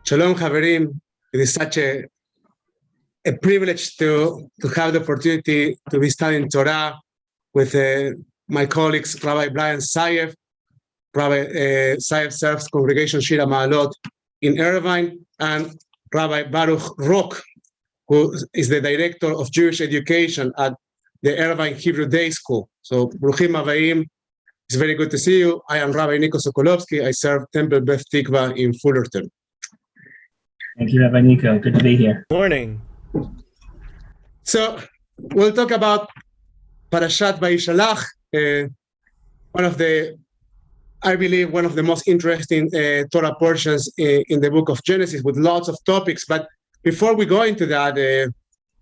Shalom, Haverim. It is such a privilege to have the opportunity to be studying Torah with my colleagues, Rabbi Bryan Zive. Rabbi Zive serves Congregation Shir in Irvine, and Rabbi Baruch, who is the director of Jewish education at the Irvine Hebrew Day School. So, Bruchim Avaim, it's very good to see you. I am Rabbi Nico Socolovsky. I serve Temple Beth Tikvah in Fullerton. Thank you, Rabbi Nico. Good to be here. Morning. So we'll talk about Parashat Vayishlach, I believe, one of the most interesting Torah portions in the book of Genesis, with lots of topics. But before we go into that,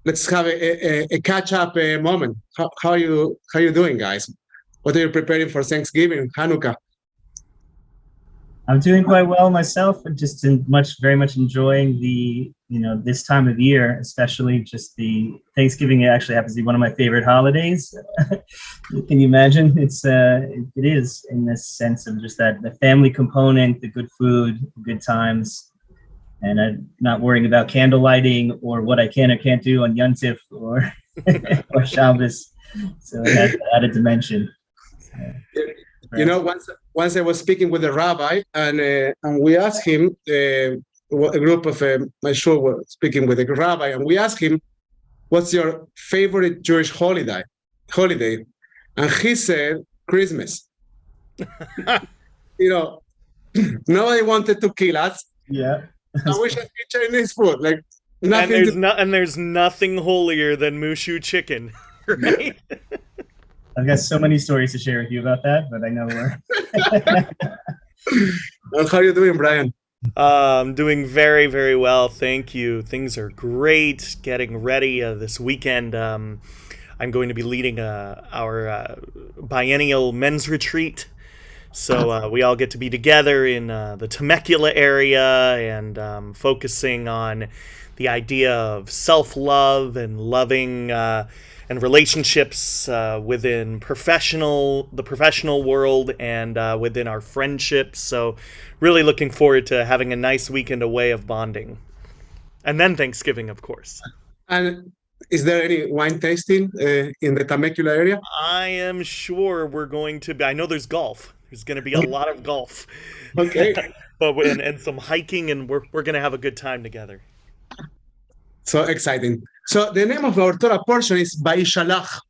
let's have a catch-up moment. How are you doing, guys? What are you preparing for Thanksgiving, Hanukkah? I'm doing quite well myself. I'm just very much enjoying this time of year, especially just the Thanksgiving. It actually happens to be one of my favorite holidays. Can you imagine? It is in this sense of just that the family component, the good food, good times, and I'm not worrying about candle lighting or what I can or can't do on Yontif or or Shabbos. So it has an added dimension. You know, once I was speaking with a rabbi, and we asked him, a group of my shul was speaking with a rabbi, and we asked him, "What's your favorite Jewish holiday?" And he said, "Christmas." Nobody wanted to kill us. Yeah, and we should eat Chinese food, like nothing. And there's nothing holier than mushu chicken, right? I've got so many stories to share with you about that, but I know we're... Well, how are you doing, Bryan? I'm doing very, very well. Thank you. Things are great. Getting ready this weekend. I'm going to be leading our biennial men's retreat. So we all get to be together in the Temecula area and focusing on the idea of self-love and loving and relationships within the professional world and within our friendships. So really looking forward to having a nice weekend away of bonding. And then Thanksgiving, of course. And is there any wine tasting in the Temecula area? I am sure we're going to be. I know there's golf. There's going to be a lot of golf. Okay. and some hiking, and we're going to have a good time together. So exciting. So the name of our Torah portion is Vayishlach,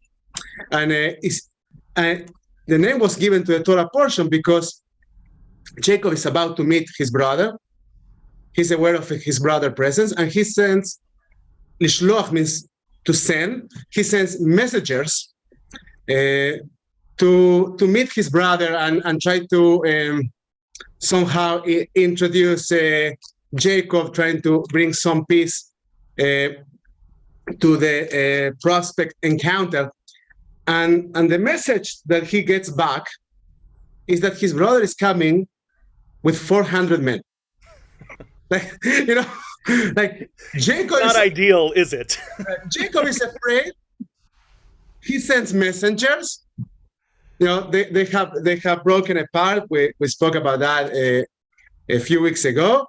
and the name was given to the Torah portion because Jacob is about to meet his brother. He's aware of his brother's presence, and he sends, Lishloach means to send. He sends messengers to meet his brother and try to somehow introduce Jacob, trying to bring some peace to the prospect encounter, and the message that he gets back is that his brother is coming with 400 men. Like Jacob not ideal, is it? Jacob is afraid. He sends messengers. They have broken apart. We spoke about that a few weeks ago.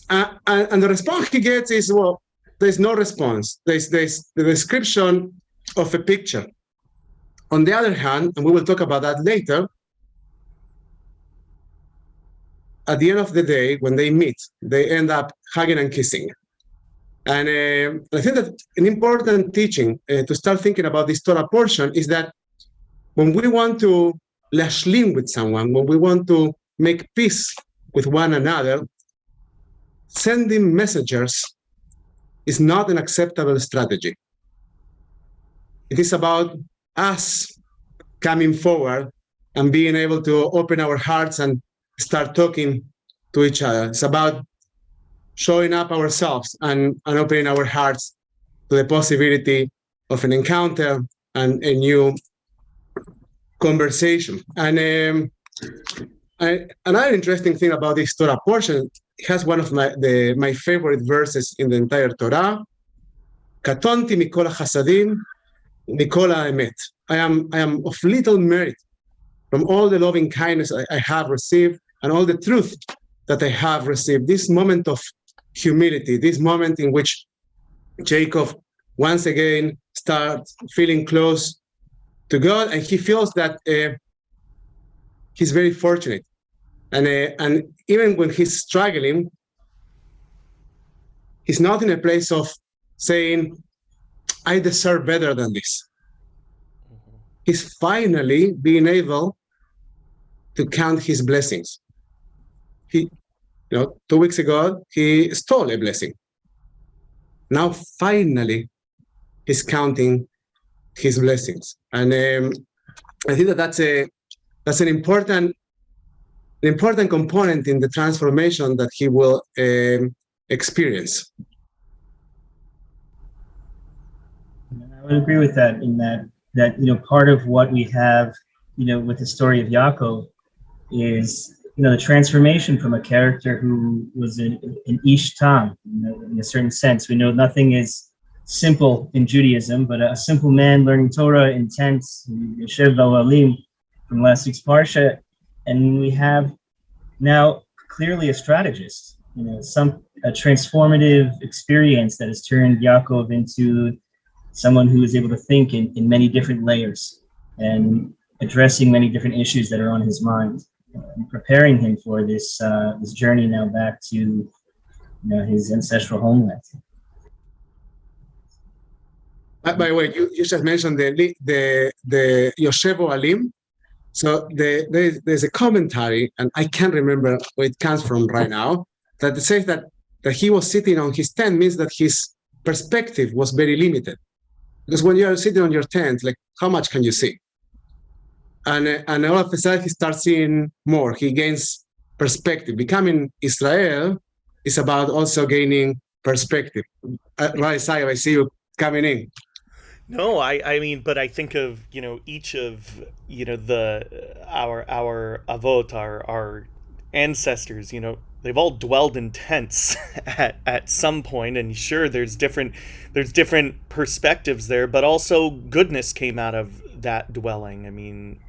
And the response he gets is, well, there's no response. There's the description of a picture. On the other hand, and we will talk about that later, at the end of the day, when they meet, they end up hugging and kissing. And I think that an important teaching to start thinking about this Torah portion is that when we want to lashlim with someone, when we want to make peace with one another, sending messengers is not an acceptable strategy. It is about us coming forward and being able to open our hearts and start talking to each other. It's about showing up ourselves and opening our hearts to the possibility of an encounter and a new conversation. And another interesting thing about this Torah portion, it has one of my favorite verses in the entire Torah. Katonti mikol hasadim, mikol ha'emet. I am of little merit from all the loving kindness I have received and all the truth that I have received, this moment of humility, this moment in which Jacob once again starts feeling close to God, and he feels that he's very fortunate. And even when he's struggling, he's not in a place of saying, I deserve better than this. He's finally being able to count his blessings. 2 weeks ago, he stole a blessing. Now, finally, he's counting his blessings. And I think that's an important component in the transformation that he will experience. I would agree with that, in that part of what we have with the story of Yaakov is the transformation from a character who was an ish tam, in a certain sense. We know nothing is simple in Judaism, but a simple man learning Torah in tents, Yeshev Alim, from last week's Parsha, and we have now clearly a strategist, a transformative experience that has turned Yaakov into someone who is able to think in many different layers and addressing many different issues that are on his mind, and preparing him for this journey now back to his ancestral homeland. By the way, you just mentioned the Yoshevo Alim. So there's a commentary, and I can't remember where it comes from right now, that it says that he was sitting on his tent means that his perspective was very limited. Because when you are sitting on your tent, like, how much can you see? And all of a sudden, he starts seeing more. He gains perspective. Becoming Israel is about also gaining perspective. Right, Zive, I see you coming in. No, I mean, but I think of each of our avot, our ancestors. They've all dwelled in tents at some point, and sure, there's different perspectives there, but also goodness came out of that dwelling. I mean,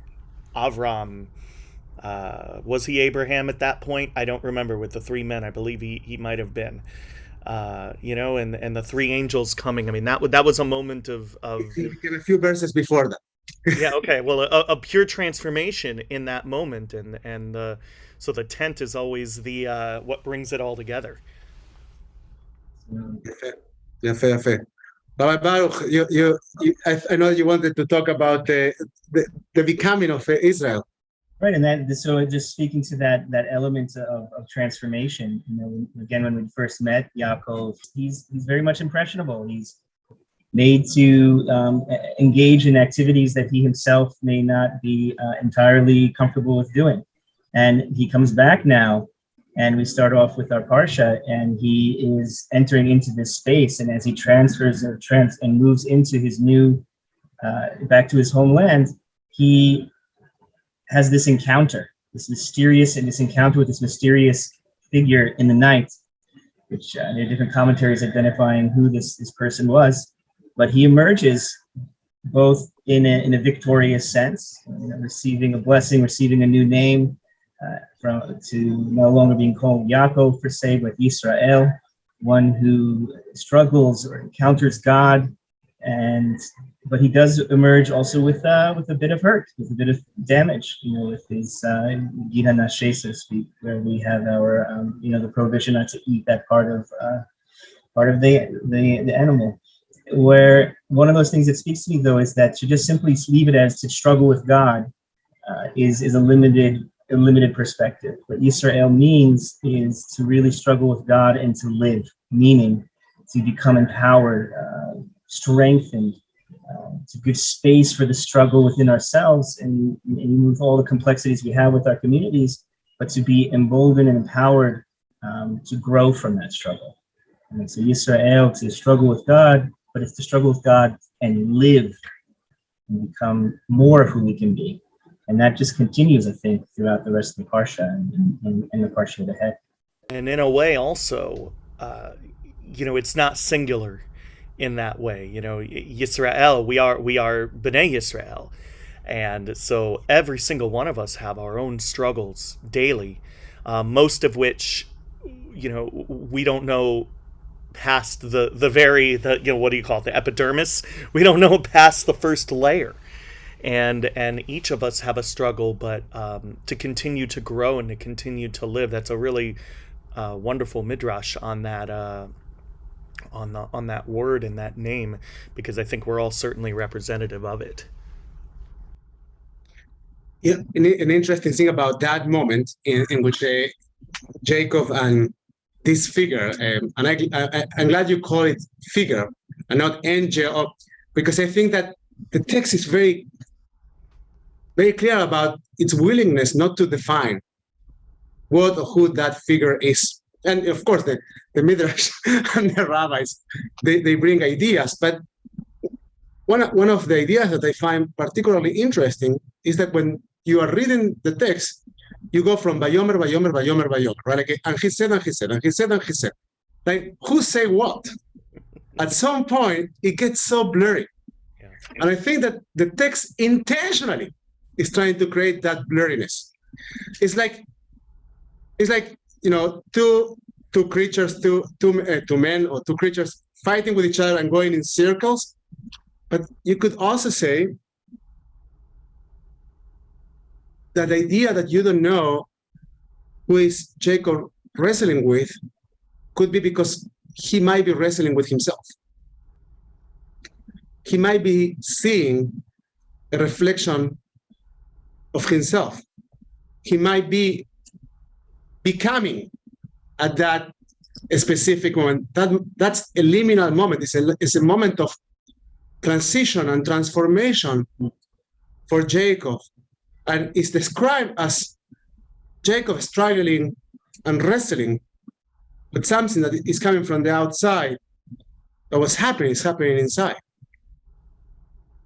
Avram, was he Abraham at that point? I don't remember. With the 3 men, I believe he might have been. And the 3 angels coming. I mean, that was a moment of a few verses before that. Yeah. Okay. Well, a pure transformation in that moment, and so the tent is always the what brings it all together. Yeah. Rabbi Baruch, I know you wanted to talk about the becoming of Israel. Right, and so just speaking to that element of transformation, again, when we first met Yaakov, he's very much impressionable. He's made to engage in activities that he himself may not be entirely comfortable with doing. And he comes back now, and we start off with our Parsha, and he is entering into this space, and as he transfers and moves into his new, back to his homeland, he has this encounter with this mysterious figure in the night, which there are different commentaries identifying who this person was, but he emerges both in a victorious sense, receiving a blessing, receiving a new name, to no longer being called Yaakov per se, but Israel, one who struggles or encounters God, but he does emerge also with a bit of hurt, with a bit of damage, with his Gina Nashe, so to speak, where we have our the prohibition not to eat that part of the animal. Where one of those things that speaks to me, though, is that to just simply leave it as to struggle with God is a limited perspective. What Israel means is to really struggle with God and to live, meaning to become empowered, strengthened, to give space for the struggle within ourselves and with all the complexities we have with our communities, but to be emboldened and empowered to grow from that struggle. And so Israel, to struggle with God, but it's to struggle with God and live and become more of who we can be. And that just continues, I think, throughout the rest of the Parsha and the Parsha ahead. And in a way also, it's not singular in that way. Yisrael, we are B'nai Yisrael. And so every single one of us have our own struggles daily. most of which, we don't know past the what do you call it, the epidermis. We don't know past the first layer. And each of us have a struggle, but to continue to grow and to continue to live. That's a really wonderful midrash on that on that word and that name, because I think we're all certainly representative of it. Yeah, an interesting thing about that moment in which Jacob and this figure, and I'm glad you call it figure and not angel, because I think that the text is very, very clear about its willingness not to define what or who that figure is. And of course, the Midrash and the rabbis, they bring ideas, but one of the ideas that I find particularly interesting is that when you are reading the text, you go from Vayomer, Vayomer, Vayomer, Vayomer, right? Like, and he said, and he said, and he said, and he said. Like, who say what? At some point, it gets so blurry. Yeah. And I think that the text intentionally is trying to create that blurriness. It's like two creatures, two men or two creatures fighting with each other and going in circles. But you could also say that the idea that you don't know who is Jacob wrestling with could be because he might be wrestling with himself. He might be seeing a reflection of himself. He might be becoming at that specific moment. That's a liminal moment. It's a moment of transition and transformation for Jacob. And it's described as Jacob struggling and wrestling with something that is coming from the outside. That was happening is happening inside.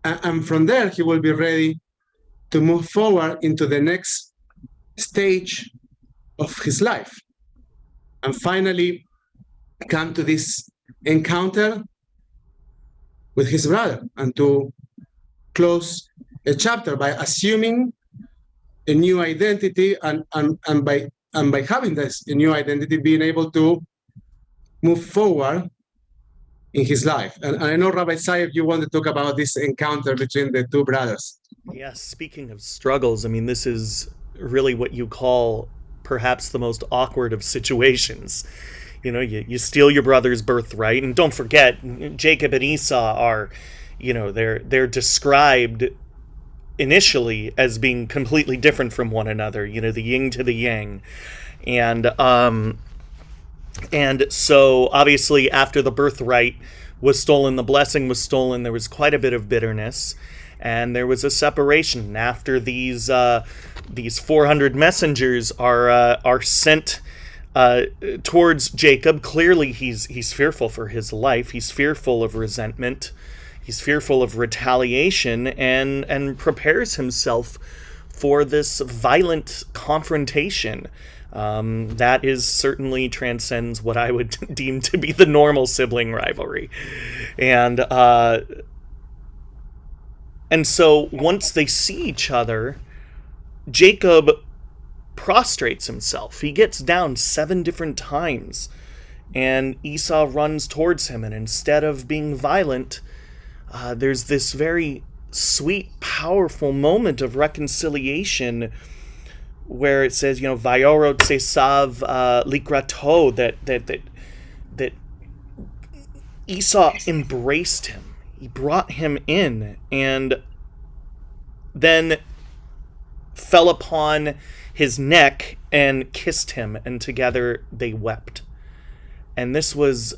And from there, he will be ready to move forward into the next stage of his life. And finally, come to this encounter with his brother, and to close a chapter by assuming a new identity, and by having this a new identity, being able to move forward in his life. And I know, Rabbi Zive, you want to talk about this encounter between the two brothers. Yes, speaking of struggles, I mean, this is really what you call perhaps the most awkward of situations. You steal your brother's birthright, and don't forget, Jacob and Esau are, they're described initially as being completely different from one another, the yin to the yang. And so obviously after the birthright was stolen, the blessing was stolen, there was quite a bit of bitterness, and there was a separation. After these 400 messengers are sent towards Jacob, clearly he's fearful for his life. He's fearful of resentment. He's fearful of retaliation, and prepares himself for this violent confrontation. That is certainly transcends what I would deem to be the normal sibling rivalry. And so once they see each other, Jacob prostrates himself. He gets down 7 different times, and Esau runs towards him, and instead of being violent, there's this very sweet, powerful moment of reconciliation where it says, Vayorot Esav likrato, that Esau embraced him. He brought him in, and then fell upon his neck and kissed him, and together they wept. And this was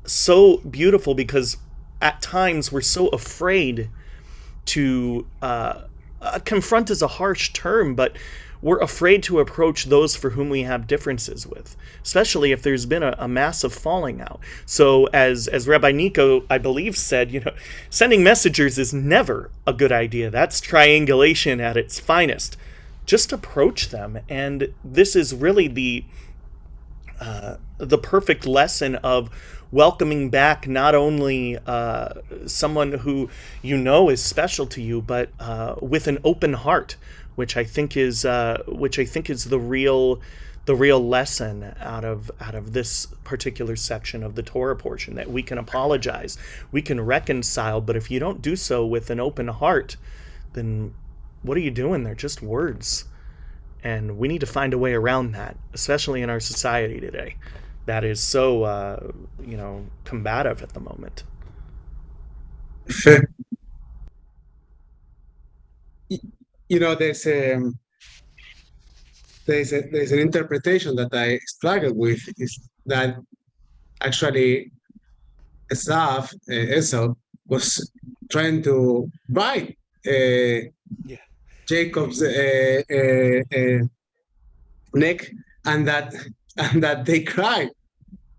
so beautiful, because at times we're so afraid to confront is a harsh term, but we're afraid to approach those for whom we have differences with, especially if there's been a massive falling out. So as Rabbi Nico, I believe, said, sending messengers is never a good idea. That's triangulation at its finest. Just approach them. And this is really the perfect lesson of welcoming back not only someone who is special to you, but with an open heart, which I think is the real lesson out of this particular section of the Torah portion, that we can apologize, we can reconcile, but if you don't do so with an open heart, then what are you doing? They're just words. And we need to find a way around that, especially in our society today, that is so combative at the moment. There's an interpretation that I struggle with, is that actually Esau was trying to bite Jacob's neck, and that they cried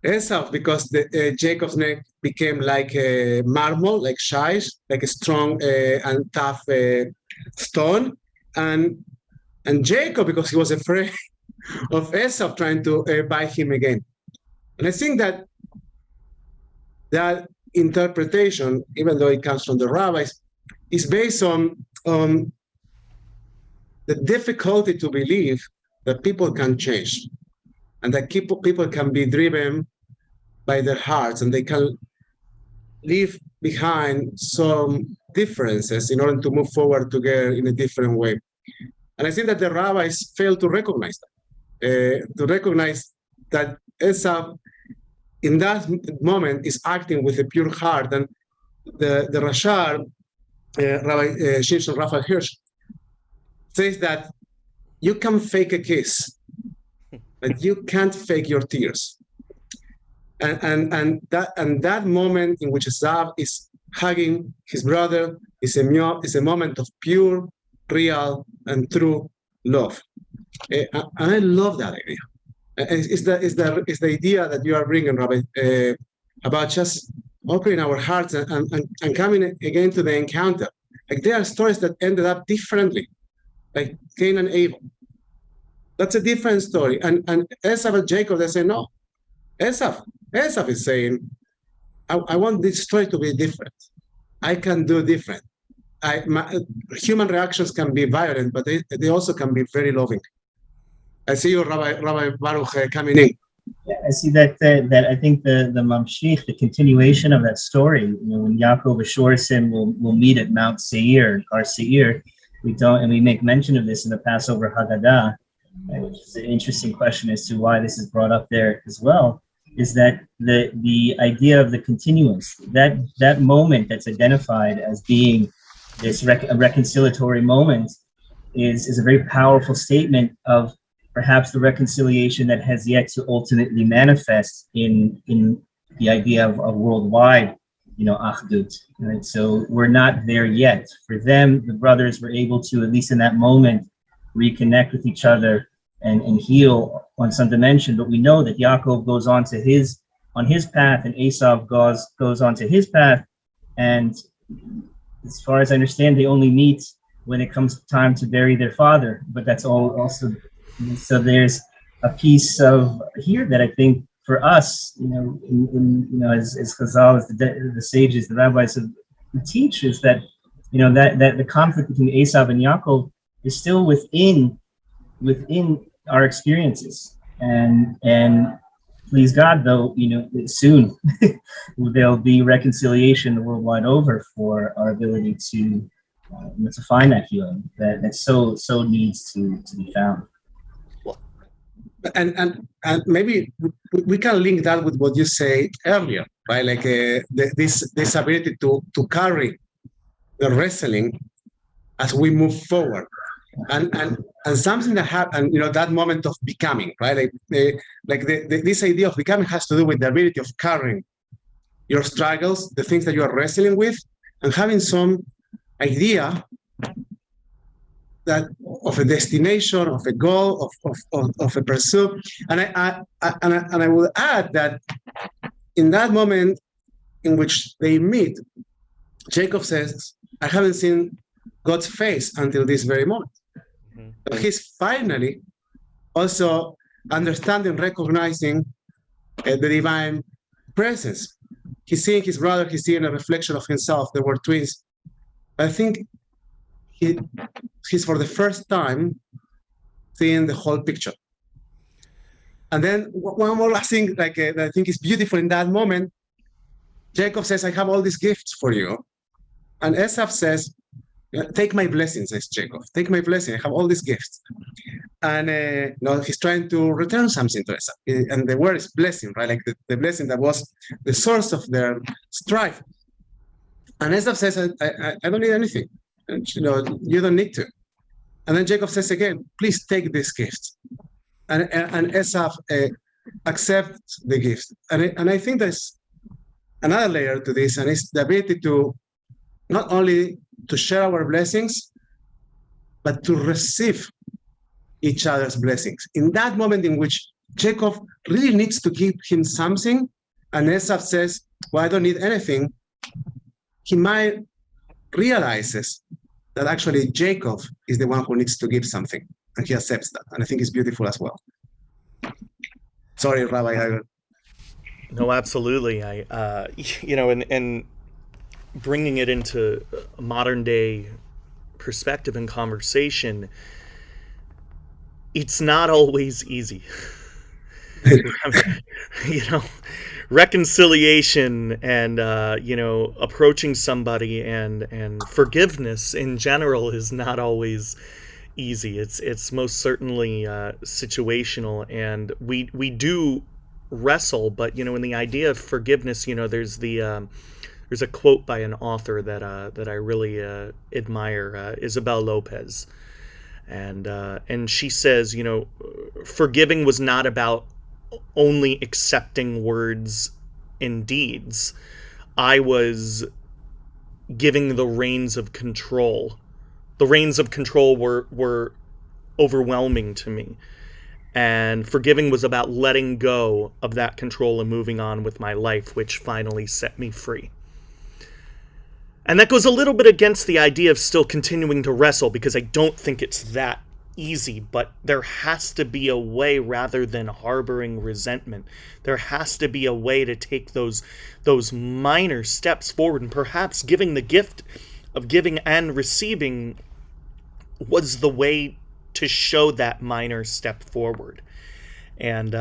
Esau, because Jacob's neck became like a marble, like shish, like a strong and tough stone, and Jacob, because he was afraid of Esau trying to bite him again. And I think that interpretation, even though it comes from the rabbis, is based on the difficulty to believe that people can change, and that people can be driven by their hearts, and they can leave behind some differences in order to move forward together in a different way. And I think that the rabbis fail to recognize that Esau, in that moment, is acting with a pure heart. And the Rashar, Rabbi Shimshon Raphael Hirsch, says that you can fake a kiss, but you can't fake your tears. And that moment in which Zive is hugging his brother is a moment of pure, real, and true love. I love that idea. It's the idea that you are bringing, Rabbi, about just opening our hearts and coming again to the encounter. Like, there are stories that ended up differently, like Cain and Abel. That's a different story. And Esau and Jacob, they say, no. Esau is saying, I want this story to be different. I can do different. Human reactions can be violent, but they also can be very loving. I see you, Rabbi Baruch, coming in. Yeah, I see that I think the mamshich, the continuation of that story, when Yaakov assures him we'll meet at Mount Seir, Har Seir, we make mention of this in the Passover Haggadah, which is an interesting question as to why this is brought up there as well, is that the idea of the continuance, that moment that's identified as being this reconciliatory moment is a very powerful statement of perhaps the reconciliation that has yet to ultimately manifest in the idea of worldwide, achdut. Right? So we're not there yet. For them, the brothers were able to, at least in that moment, reconnect with each other and heal on some dimension. But we know that Yaakov goes on his path, and Esau goes on to his path. And as far as I understand, they only meet when it comes time to bury their father. But that's all also. So there's a piece of here that I think for us, as Chazal, as the sages, the rabbis teach, is that that the conflict between Esau and Yaakov is still within our experiences, and please God, though, soon there'll be reconciliation the world wide over for our ability to find that healing that so needs to be found. And maybe we can link that with what you say earlier, right? Like this ability to carry the wrestling as we move forward, and something that happened, that moment of becoming, right? This idea of becoming has to do with the ability of carrying your struggles, the things that you are wrestling with, and having some idea that of a destination, of a goal, of a pursuit. And I will add that in that moment in which they meet, Jacob says, I haven't seen God's face until this very moment. Mm-hmm. But he's finally also understanding, recognizing the divine presence. He's seeing his brother, he's seeing a reflection of himself. They were twins. I think he's for the first time seeing the whole picture. And then one more last thing, that I think is beautiful in that moment. Jacob says, "I have all these gifts for you," and Esau says, "Take my blessing," says Jacob. "Take my blessing. I have all these gifts." And he's trying to return something to Esau. And the word is blessing, right? Like the blessing that was the source of their strife. And Esau says, I don't need anything. And, you don't need to. And then Jacob says again, "Please take this gift." And Esau accepts the gift. And I think there's another layer to this, and it's the ability to not only to share our blessings, but to receive each other's blessings. In that moment in which Jacob really needs to give him something, and Esau says, "Well, I don't need anything," he might realizes that actually Jacob is the one who needs to give something, and he accepts that. And I think it's beautiful as well. Sorry, Rabbi. No, absolutely. And bringing it into a modern day perspective and conversation, it's not always easy. Reconciliation and approaching somebody and forgiveness in general is not always easy. It's most certainly situational, and we do wrestle, but in the idea of forgiveness, there's a quote by an author that I really admire, Isabel Lopez, and she says, forgiving was not about only accepting words and deeds. I was giving the reins of control. The reins of control were overwhelming to me. And forgiving was about letting go of that control and moving on with my life, which finally set me free. And that goes a little bit against the idea of still continuing to wrestle, because I don't think it's that easy, but there has to be a way, rather than harboring resentment. There has to be a way to take those minor steps forward, and perhaps giving the gift of giving and receiving was the way to show that minor step forward. And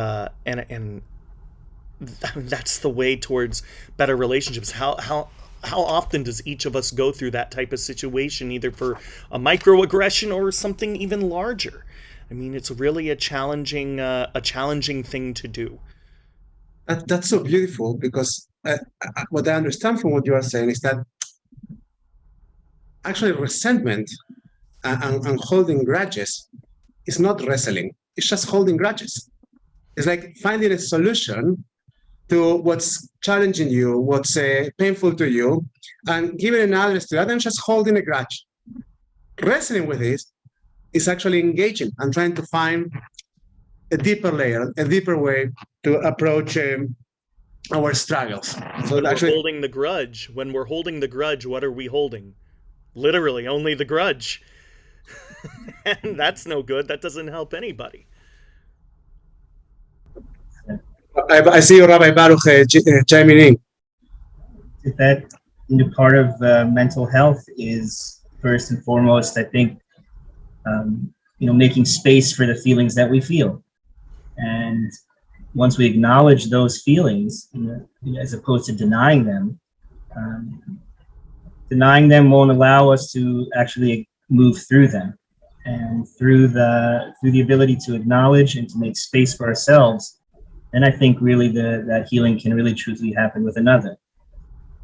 that's the way towards better relationships. How often does each of us go through that type of situation, either for a microaggression or something even larger? I mean, it's really a challenging thing to do. That's so beautiful, because what I understand from what you are saying is that actually resentment and holding grudges is not wrestling. It's just holding grudges. It's like finding a solution to what's challenging you, what's painful to you, and giving an address to that, and just holding a grudge. Wrestling with this is actually engaging and trying to find a deeper layer, a deeper way to approach our struggles. So when we're holding the grudge, what are we holding? Literally, only the grudge. And that's no good. That doesn't help anybody. I see you, Rabbi Baruch, chiming in. That part of mental health is first and foremost, I think, making space for the feelings that we feel. And once we acknowledge those feelings, as opposed to denying them won't allow us to actually move through them. And through the ability to acknowledge and to make space for ourselves, then I think really that healing can really truthfully happen with another.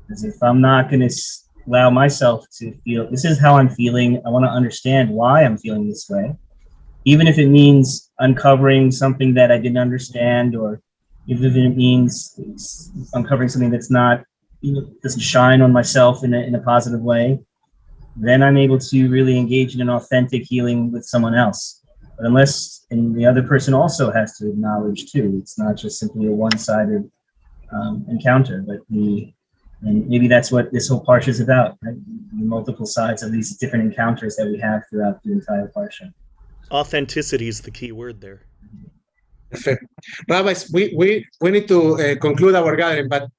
Because if I'm not going to allow myself to feel, this is how I'm feeling, I want to understand why I'm feeling this way, even if it means uncovering something that I didn't understand, or even if it means uncovering something that's not, doesn't shine on myself in a positive way, then I'm able to really engage in an authentic healing with someone else. But and the other person also has to acknowledge too. It's not just simply a one-sided encounter, but and maybe that's what this whole Parsha is about, right? The multiple sides of these different encounters that we have throughout the entire Parsha. Authenticity is the key word there. Perfect. Rabbis, we need to conclude our gathering, but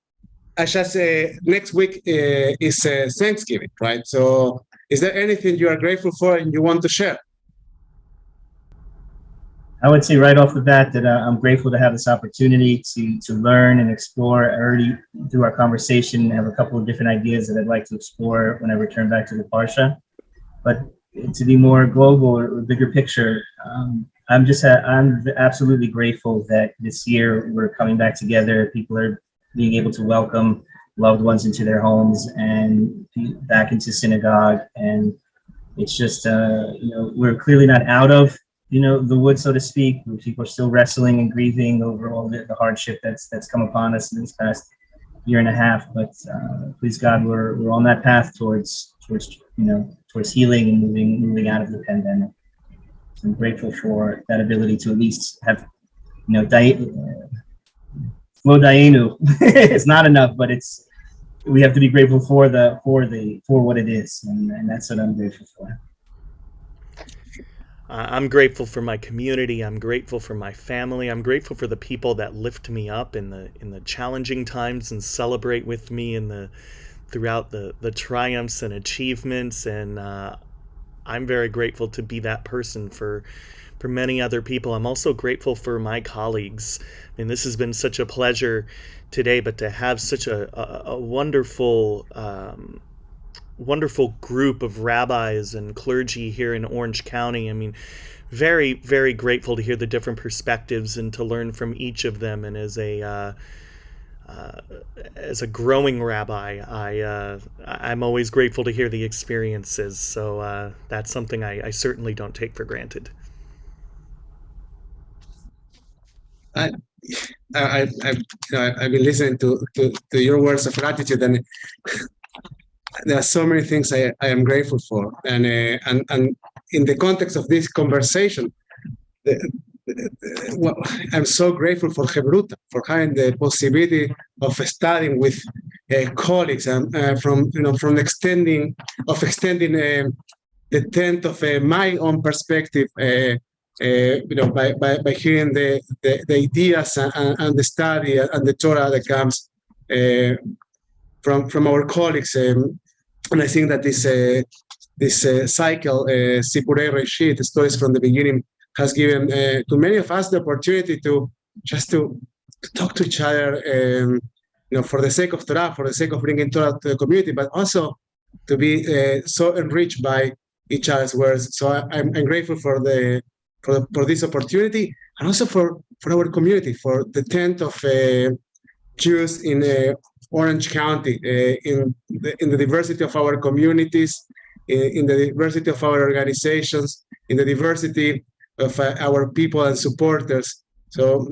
I just next week is Thanksgiving, right? So Is there anything you are grateful for and you want to share? I would say right off the bat that I'm grateful to have this opportunity to learn and explore. I already, through our conversation, have a couple of different ideas that I'd like to explore when I return back to the Parsha. But to be more global or bigger picture, I'm absolutely grateful that this year we're coming back together. People are being able to welcome loved ones into their homes and back into synagogue. And it's just, we're clearly not out of the wood, so to speak. People are still wrestling and grieving over all the hardship that's come upon us in this past year and a half. But please God, we're on that path towards healing and moving out of the pandemic. So I'm grateful for that ability to at least have, Lo Dayenu. It's not enough, but we have to be grateful for what it is, and that's what I'm grateful for. I'm grateful for my community. I'm grateful for my family. I'm grateful for the people that lift me up in the challenging times and celebrate with me throughout the triumphs and achievements. And I'm very grateful to be that person for many other people. I'm also grateful for my colleagues. I mean, this has been such a pleasure today, but to have such a wonderful wonderful group of rabbis and clergy here in Orange County. I mean, very, very grateful to hear the different perspectives and to learn from each of them. And as a growing rabbi, I'm always grateful to hear the experiences. So that's something I certainly don't take for granted. I've been listening to your words of gratitude, and there are so many things I am grateful for, and in the context of this conversation, I'm so grateful for Hebruta, for having the possibility of studying with colleagues, and from extending the tent of my own perspective, by hearing the ideas and the study and the Torah that comes from our colleagues, and I think that this cycle, Sipurei Reshit, the stories from the beginning, has given to many of us the opportunity to talk to each other, for the sake of Torah, for the sake of bringing Torah to the community, but also to be so enriched by each other's words. So I'm grateful for this opportunity, and also for our community, for the tent of Jews in Orange County, in the diversity of our communities, in the diversity of our organizations, in the diversity of our people and supporters. So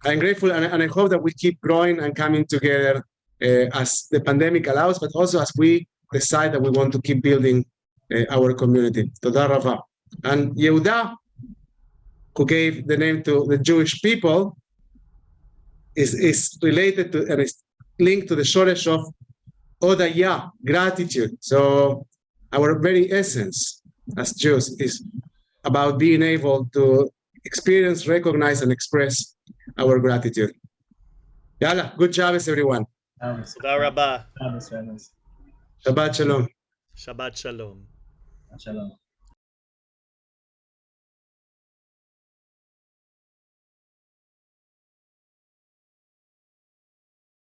I'm grateful, and I hope that we keep growing and coming together as the pandemic allows, but also as we decide that we want to keep building our community. Toda Rava. And Yehuda, who gave the name to the Jewish people, is related to and is linked to the shoresh of Odaya, gratitude. So our very essence as Jews is about being able to experience, recognize, and express our gratitude. Yalla, good Shabbos, everyone. Toda Rabba. Shabbat Shalom. Shabbat Shalom. Shalom.